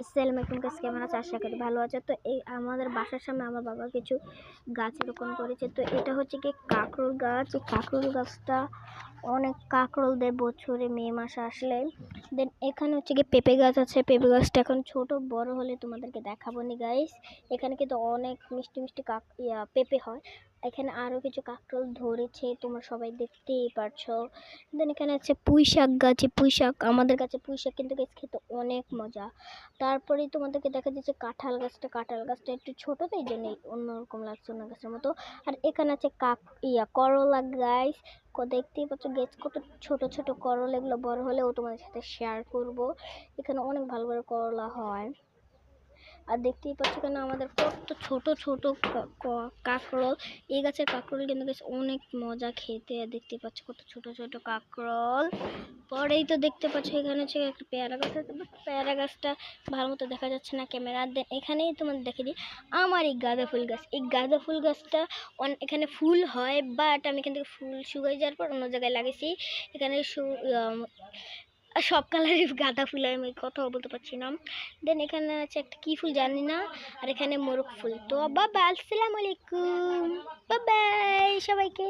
আসসালামু আলাইকুম গাইস, কেমন আছো? আশা করি ভালো আছো। তো এই আমাদের বাসার সামনে আমার বাবা কিছু গাছ রোপণ করেছে। তো এটা হচ্ছে কি কাঁকরোল গাছ। এই কাঁকরোল গাছটা অনেক কাঁকরোল দেয় বছরে মে মাসে আসলে। দেন এখানে হচ্ছে কি পেঁপে গাছ আছে। পেঁপে গাছটা এখন ছোট, বড় হলে তোমাদেরকে দেখাবো নি গাইস। এখানে কিন্তু অনেক মিষ্টি মিষ্টি পেঁপে হয়। এখানে আরো কিছু কাঁকরোল ধরেছে, তোমরা সবাই দেখতেই পারছো। দেন এখানে আছে পুঁই শাক গাছ। পুঁই শাক আমাদের কাছে পুঁই শাক কিন্তু গাছ খেতে অনেক মজা। তারপরেই তোমাদেরকে দেখা যাচ্ছে কাঁঠাল গাছটা একটু ছোট, তাই জন্য অন্যরকম লাগছে, অন্য গাছের মতো। আর এখানে আছে করলা গাছ। দেখতেই পাচ্ছ গাছ কত ছোট ছোট করলা। এগুলো বড় হলেও তোমাদের সাথে শেয়ার করব। এখানে অনেক ভালো ভালো করলা হয়। আর দেখতেই পাচ্ছ কেন আমাদের কত ছোট ছোট কাঁকরোল। এই গাছের কাঁকরোল কিন্তু বেশ অনেক মজা খেতে। দেখতে পাচ্ছ কত ছোট ছোট কাঁকরোল। পরেই তো দেখতে পাচ্ছ এখানে হচ্ছে একটা পেয়ারা গাছ আছে, বাট পেয়ারা গাছটা ভালো মতো দেখা যাচ্ছে না ক্যামেরা। দেন এখানেই তোমাদের দেখে দিই আমার এই গাঁদা ফুল গাছ। এই গাঁদা ফুল গাছটা এখানে ফুল হয়, বাট আমি এখান থেকে ফুল শুকিয়ে যাওয়ার পর অন্য জায়গায় লাগিয়েছি। এখানে সব কালারের গাঁদা ফুল হয়, আমি কথাও বলতে পারছি না। দেন এখানে আছে একটা কি ফুল জানি না। আর এখানে মোরগ ফুল। তো বাবা, আসসালামু আলাইকুম, বাই বাই সবাইকে।